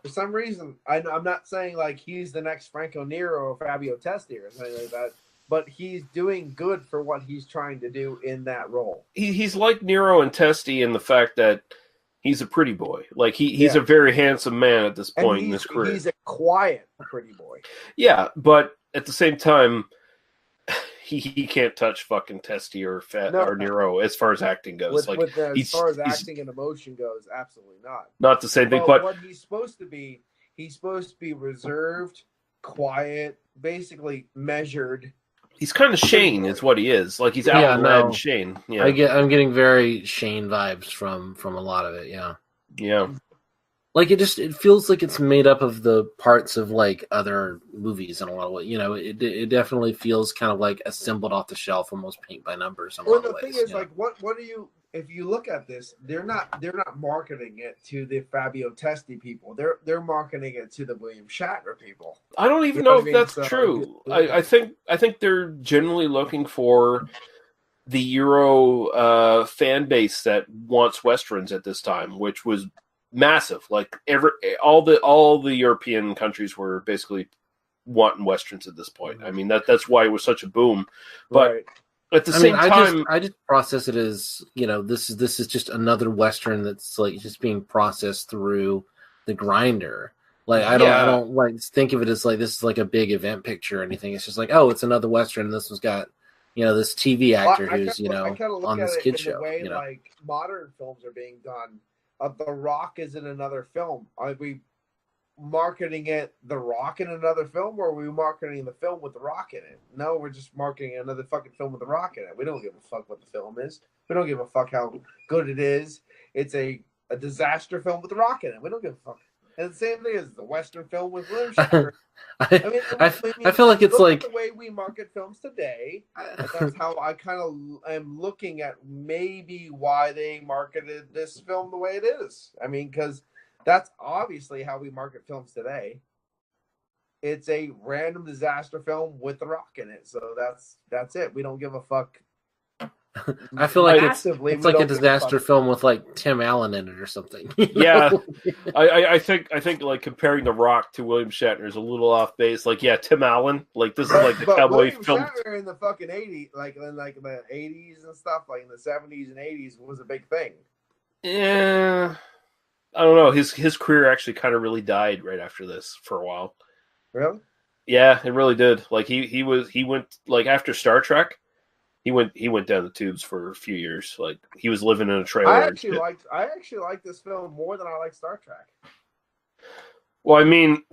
for some reason, I'm not saying like he's the next Franco Nero or Fabio Testi or something like that, but he's doing good for what he's trying to do in that role. He's like Nero and Testi in the fact that he's a pretty boy. Like he's a very handsome man at this point in his career. He's a quiet pretty boy. Yeah, but at the same time, he can't touch fucking Testi or Nero as far as acting goes. As far as acting and emotion goes, absolutely not. Not the same thing. But what he's supposed to be reserved, quiet, basically measured. He's kind of Shane, is what he is. Like he's out Shane. Yeah, I'm getting very Shane vibes from a lot of it. Yeah, yeah. Like it feels like it's made up of the parts of like other movies in a lot of ways. It definitely feels kind of like assembled off the shelf, almost paint by numbers. In a lot of ways, thing is, like, what do you? If you look at this, they're not marketing it to the Fabio Testi people. They're marketing it to the William Shatner people. I don't even know if that's true. I think they're generally looking for the Euro fan base that wants westerns at this time, which was massive. Like all the European countries were basically wanting westerns at this point. I mean that's why it was such a boom. But at the same time, I just process it as this is just another western that's like just being processed through the grinder. Like I don't like think of it as like this is like a big event picture or anything. It's just like, oh, it's another western. And this one's got this TV actor who's on this kid show. The way, like modern films are being done. The Rock is in another film. Are we marketing it The Rock in another film, or are we marketing the film with The Rock in it? No, we're just marketing another fucking film with The Rock in it. We don't give a fuck what the film is. We don't give a fuck how good it is. It's a disaster film with The Rock in it. We don't give a fuck. And the same thing is the Western film with William Shatner. I feel like it's like the way we market films today. That's how I kind of am looking at maybe why they marketed this film the way it is. I mean, because that's obviously how we market films today. It's a random disaster film with The Rock in it, so that's it. We don't give a fuck. I feel like it's like a disaster film with like Tim Allen in it or something. Yeah, I think like comparing The Rock to William Shatner is a little off base. Like, yeah, Tim Allen, like this is like the cowboy William film. Shatner in the fucking 80s, like in the 80s and stuff, like in the 70s and 80s was a big thing. Yeah, I don't know. His career actually kind of really died right after this for a while. Really? Yeah, it really did. Like he went like after Star Trek. He went down the tubes for a few years. Like he was living in a trailer. I actually liked this film more than I like Star Trek. Well, I mean,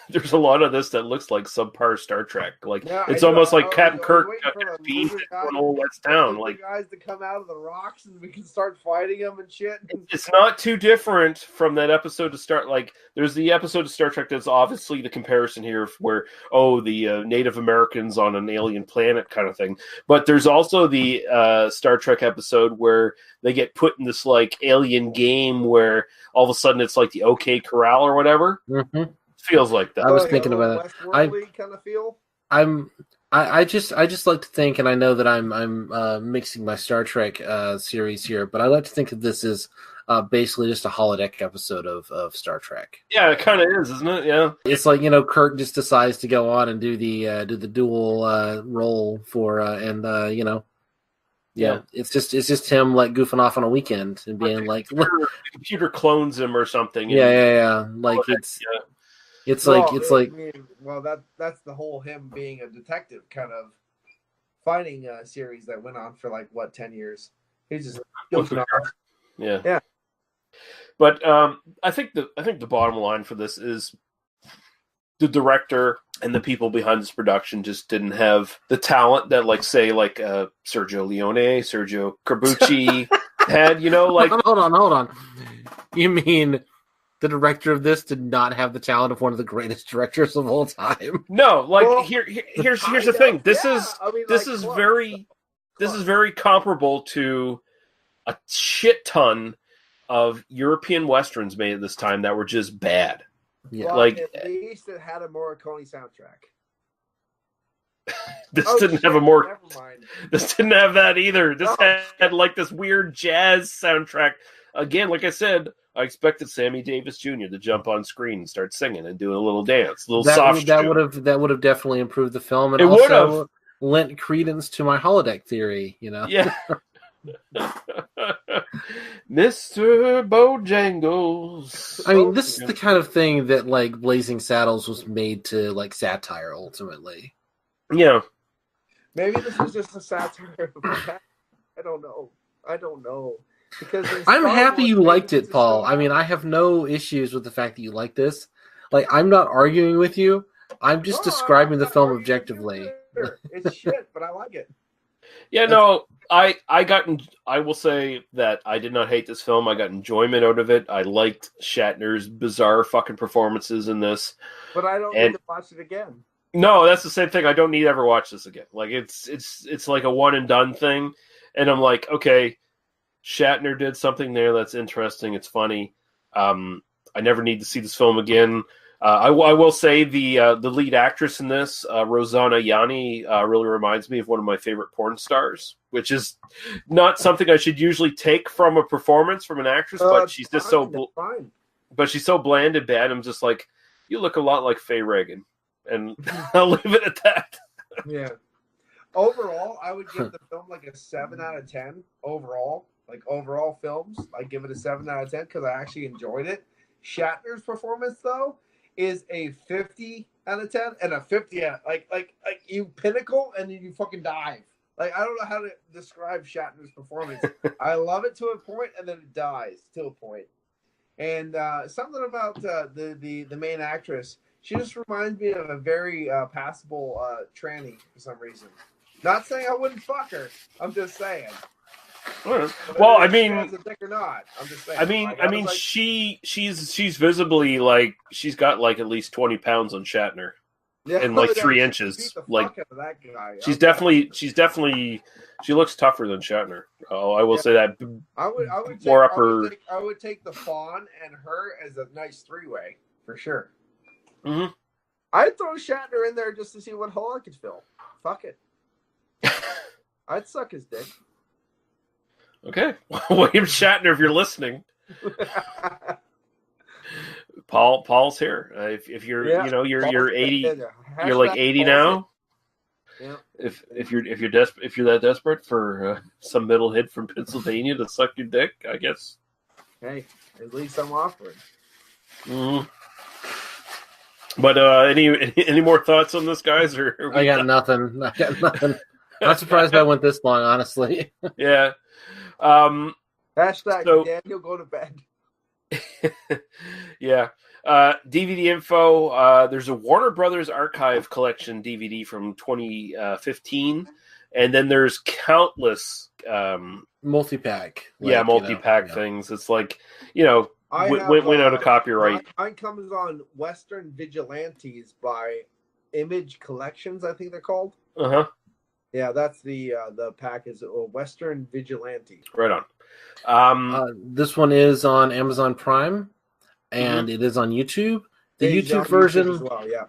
there's a lot of this that looks like subpar Star Trek. Like it's almost like Captain Kirk got beamed into an old West town. Like guys to come out of the rocks and we can start fighting them and shit. It's not too different from that episode to start. Like there's the episode of Star Trek that's obviously the comparison here, where the Native Americans on an alien planet kind of thing. But there's also the Star Trek episode where they get put in this like alien game where all of a sudden it's like the OK Corral or whatever. Mm-hmm. Feels like that. I was thinking about it. Kind of feel. I just like to think, and I know that I'm mixing my Star Trek series here, but I like to think of this as basically just a holodeck episode of Star Trek. Yeah, it kind of is, isn't it? Yeah. It's like, Kirk just decides to go on and do the dual role for it's just him like goofing off on a weekend and being like, the computer clones him or something. Like that's the whole him being a detective kind of finding a series that went on for 10 years. He's just goofing off. Yeah. But I think the bottom line for this is the director and the people behind this production just didn't have the talent that, Sergio Leone, Sergio Corbucci had. Hold on. You mean the director of this did not have the talent of one of the greatest directors of all time? No, here's the thing. This is very comparable to a shit ton of European westerns made at this time that were just bad. Yeah, at least it had a Morricone soundtrack. This didn't have This didn't have that either. This had this weird jazz soundtrack. Again, like I said, I expected Sammy Davis Jr. to jump on screen and start singing and doing a little dance, that would have definitely improved the film, and it would also have lent credence to my holodeck theory. Yeah. Mr. Bojangles. I mean, this is the kind of thing that Blazing Saddles was made to satire ultimately. Yeah. Maybe this was just a satire. I don't know. Because I'm happy you liked it, Paul. I mean, I have no issues with the fact that you like this. I'm not arguing with you. I'm just describing the film objectively. It's shit, but I like it. Yeah, no, I will say that I did not hate this film. I got enjoyment out of it. I liked Shatner's bizarre fucking performances in this. But I don't need to watch it again. No, that's the same thing. I don't need to ever watch this again. It's like a one and done thing. And I'm like, okay, Shatner did something there that's interesting. It's funny. I never need to see this film again. I will say the lead actress in this, Rosanna Yanni, really reminds me of one of my favorite porn stars, which is not something I should usually take from a performance from an actress, but she's just but she's so bland and bad. I'm just like, you look a lot like Faye Reagan, and I'll leave it at that. Yeah. Overall, I would give the film a 7 out of 10 overall. Overall films, I give it a 7 out of 10 because I actually enjoyed it. Shatner's performance, though, is a 50 out of 10 and a 50 out. You pinnacle and then you fucking dive. I don't know how to describe Shatner's performance. I love it to a point and then it dies to a point. And something about the main actress, she just reminds me of a very passable tranny for some reason. Not saying I wouldn't fuck her. I'm just saying. Well, I mean, a dick or not. I'm just saying. I mean, she's visibly she's got at least 20 pounds on Shatner, and 3 inches. That guy. She's definitely she looks tougher than Shatner. Oh, I will say that. I would take the Fawn and her as a nice 3-way for sure. Mm-hmm. I'd throw Shatner in there just to see what hole I could fill. Fuck it. I'd suck his dick. Okay, William Shatner, if you're listening, Paul's here. If you're you're 80, you're 80 now. Yeah. If you're that desperate for some middle hit from Pennsylvania to suck your dick, I guess. Hey, at least I'm offering. Mm-hmm. But any more thoughts on this, guys? Or I got nothing. Not surprised I went this long, honestly. Yeah. Daniel, go to bed. Yeah. DVD info. There's a Warner Brothers Archive Collection DVD from 2015, and then there's countless multi-pack. Multi-pack things. It's went out of copyright. Mine comes on Western Vigilantes by Image Collections, I think they're called. Uh-huh. Yeah, that's the pack is Western Vigilante. Right on. This one is on Amazon Prime, and it is on YouTube. The YouTube version, as well. Yeah.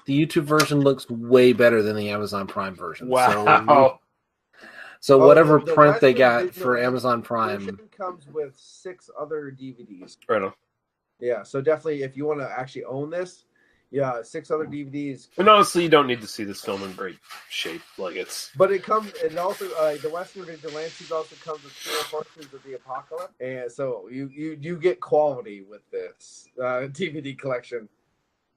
The YouTube version looks way better than the Amazon Prime version. Wow. So whatever the print they Western got Digital for Amazon Prime. version comes with 6 other DVDs. Right on. Yeah, so definitely if you want to actually own this, 6 other DVDs. And honestly, you don't need to see this film in great shape. Like it's. But it comes, and also the Western Vigilantes also comes with 4 Horses of the Apocalypse, and so you get quality with this DVD collection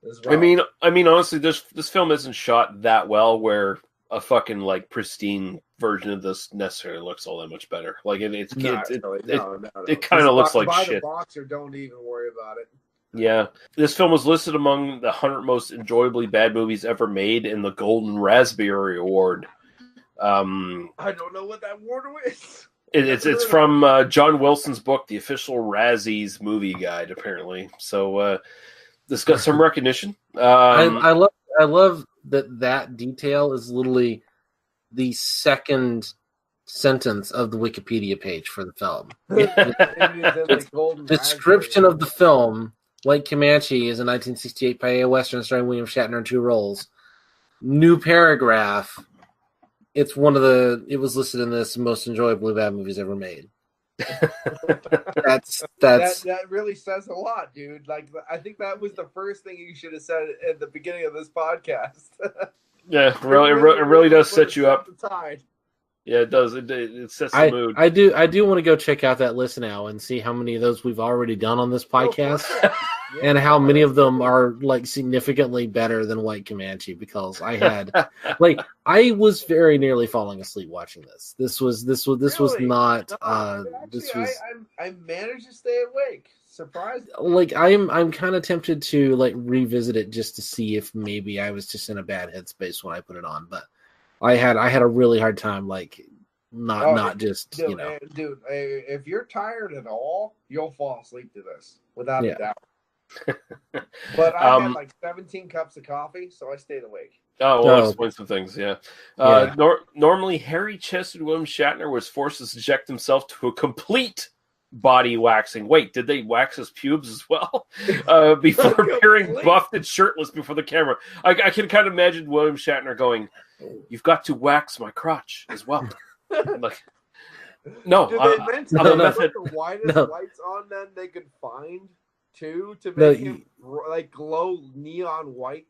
as well. I mean, honestly, this film isn't shot that well where a fucking like pristine version of this necessarily looks all that much better. Like it kind of looks like buy shit. The box or don't even worry about it. Yeah, this film was listed among the 100 most enjoyably bad movies ever made in the Golden Raspberry Award. I don't know what that award is. It's from John Wilson's book, The Official Razzies Movie Guide, apparently. So this got some recognition. I love that detail is literally the second sentence of the Wikipedia page for the film. The description of the film, White Comanche, is a 1968 PA Western starring William Shatner in 2 roles. New paragraph. It was listed in this most enjoyably bad movies ever made. That really says a lot, dude. Like, I think that was the first thing you should have said at the beginning of this podcast. Yeah, it really does set you up. Yeah, it does. It sets the mood. I do want to go check out that list now and see how many of those we've already done on this podcast, and how many of them are like significantly better than White Comanche. Because I had I was very nearly falling asleep watching this. This was not. I managed to stay awake. Surprised. Like I'm kind of tempted to like revisit it just to see if maybe I was just in a bad headspace when I put it on, but. I had a really hard time, like not just dude, dude. If you're tired at all, you'll fall asleep to this without a doubt. But I had like 17 cups of coffee, so I stayed awake. Oh, well, that explains some things. Yeah. Normally, hairy-chested William Shatner was forced to subject himself to a complete body waxing. Wait, did they wax his pubes as well? Before appearing buffed and shirtless before the camera. I can kind of imagine William Shatner going, "You've got to wax my crotch as well." Like, no. Did they put the widest lights on then they could find too to make him like glow neon white?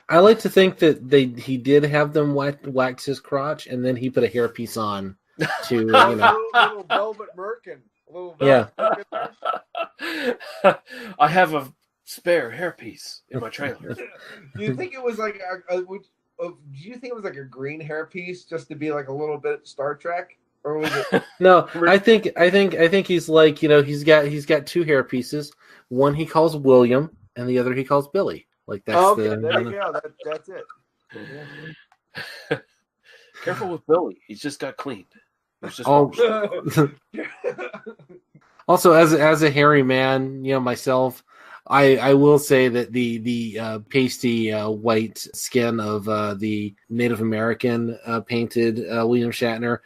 I like to think that he did have them wax his crotch, and then he put a hairpiece on to little velvet merkin. I have a spare hairpiece in my trailer. Do you think it was like do you think it was like a green hairpiece just to be like a little bit Star Trek, or was it? No, I think he's like he's got 2 hairpieces. One he calls William, and the other he calls Billy. Like that's there you go. That's it. Yeah. Careful with Billy. He's just got cleaned. Also, as a hairy man, myself, I will say that the pasty white skin of the Native American painted William Shatner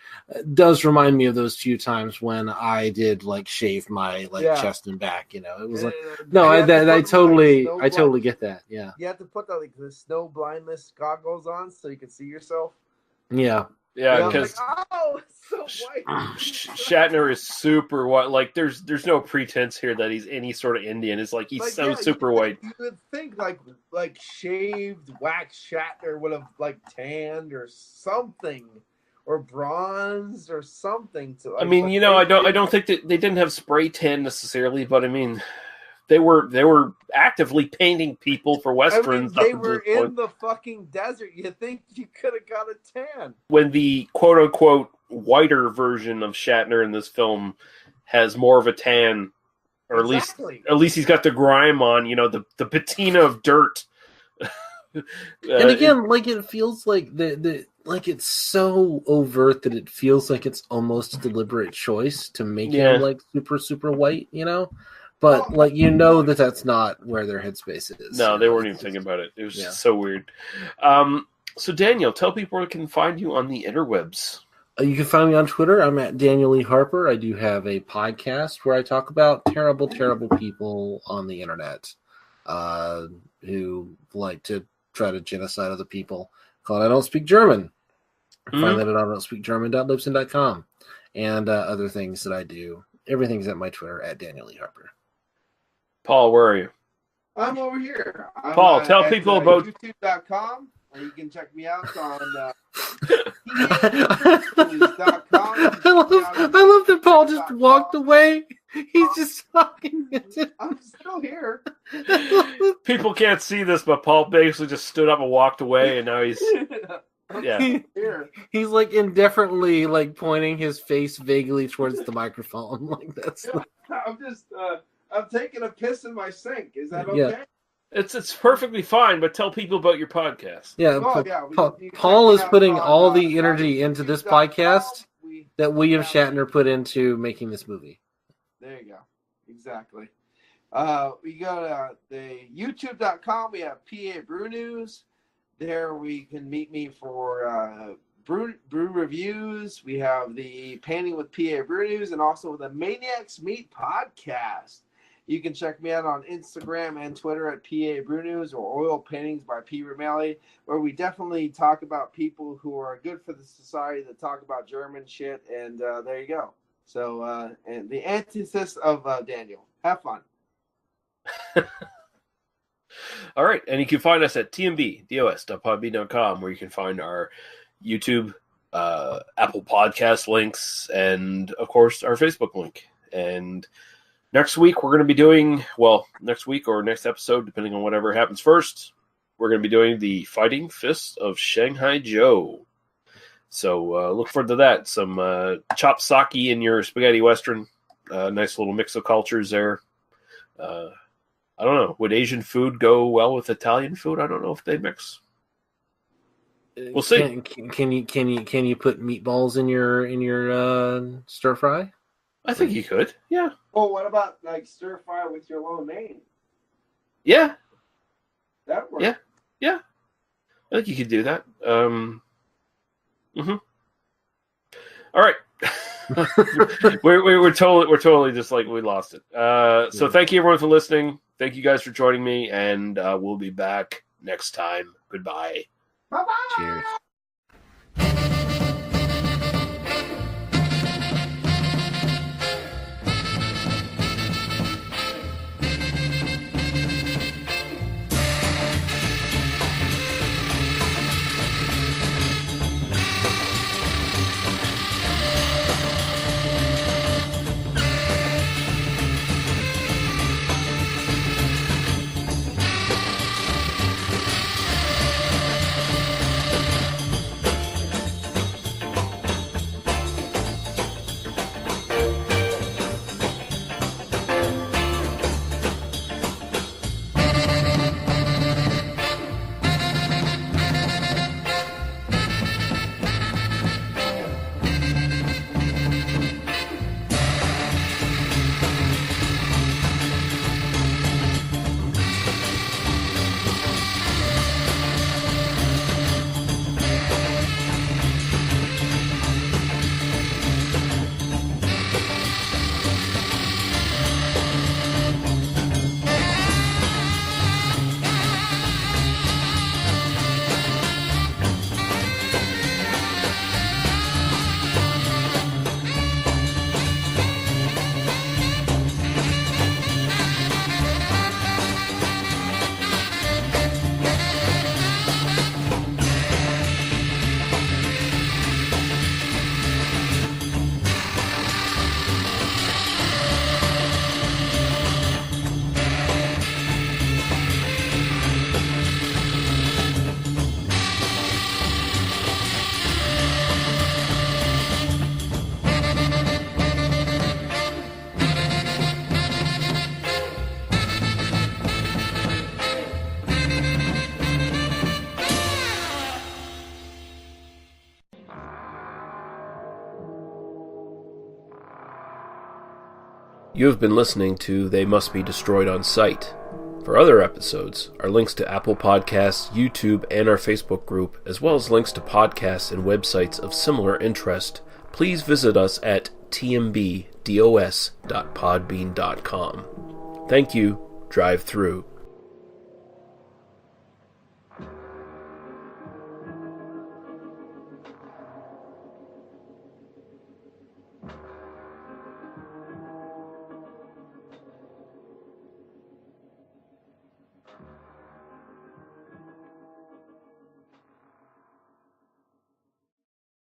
does remind me of those few times when I did like shave my chest and back. It was like I totally get that. Yeah, you have to put the snow blindness goggles on so you can see yourself. Yeah. Yeah, because it's so white. Shatner is super white. Like, there's no pretense here that he's any sort of Indian. It's like he's super white. You would think like shaved wax Shatner would have like tanned or something, or bronzed or something. To I don't think that they didn't have spray tan necessarily, but I mean. They were actively painting people for westerns. They were in the fucking desert. You think you could have got a tan? When the quote unquote whiter version of Shatner in this film has more of a tan, or at least he's got the grime on. The patina of dirt. And again, like it feels like like it's so overt that it feels like it's almost a deliberate choice to make him like super white. But that's not where their headspace is. No, they weren't even thinking about it. It was just so weird. So Daniel, tell people where they can find you on the interwebs. You can find me on Twitter. I'm at Daniel E. Harper. I do have a podcast where I talk about terrible, terrible people on the internet who like to try to genocide other people. Called I Don't Speak German. Find that at IDon'tSpeakGerman.Libsyn.com and other things that I do. Everything's at my Twitter at Daniel E. Harper. Paul, where are you? I'm over here. Paul, tell people about YouTube.com, or you can check me out on I love that Paul just walked away. He's just talking. I'm still here. People can't see this, but Paul basically just stood up and walked away, and now he's he's like indifferently like pointing his face vaguely towards the microphone. Like that's. I'm just I'm taking a piss in my sink. Is that okay? Yeah. It's perfectly fine, but tell people about your podcast. Yeah, Paul is putting all the energy into this podcast that William Shatner put into making this movie. There you go. Exactly. We go to the YouTube.com. We have PA Brew News. There we can meet me for brew reviews. We have the Painting with PA Brew News and also the Maniacs Meet podcast. You can check me out on Instagram and Twitter at PA Brew News or Oil Paintings by P. Romali, where we definitely talk about people who are good for the society that talk about German shit. And there you go. So, and the antithesis of Daniel. Have fun. All right. And you can find us at tmbdos.podbean.com, where you can find our YouTube, Apple Podcast links, and, of course, our Facebook link. And next week, we're going to be doing, next week or next episode, depending on whatever happens first, we're going to be doing the Fighting Fists of Shanghai Joe. So look forward to that. Some chopped sake in your spaghetti western. Nice little mix of cultures there. I don't know. Would Asian food go well with Italian food? I don't know if they mix. We'll see. Can you put meatballs in your stir fry? I think you could. Yeah. Well, what about like stir fry with your lo mein? Yeah. That works. Yeah. I think you could do that. All right. we're totally just like we lost it. So thank you everyone for listening. Thank you guys for joining me, and we'll be back next time. Goodbye. Bye-bye. Cheers. You have been listening to They Must Be Destroyed on Sight. For other episodes, our links to Apple Podcasts, YouTube, and our Facebook group, as well as links to podcasts and websites of similar interest, please visit us at tmbdos.podbean.com. Thank you. Drive through.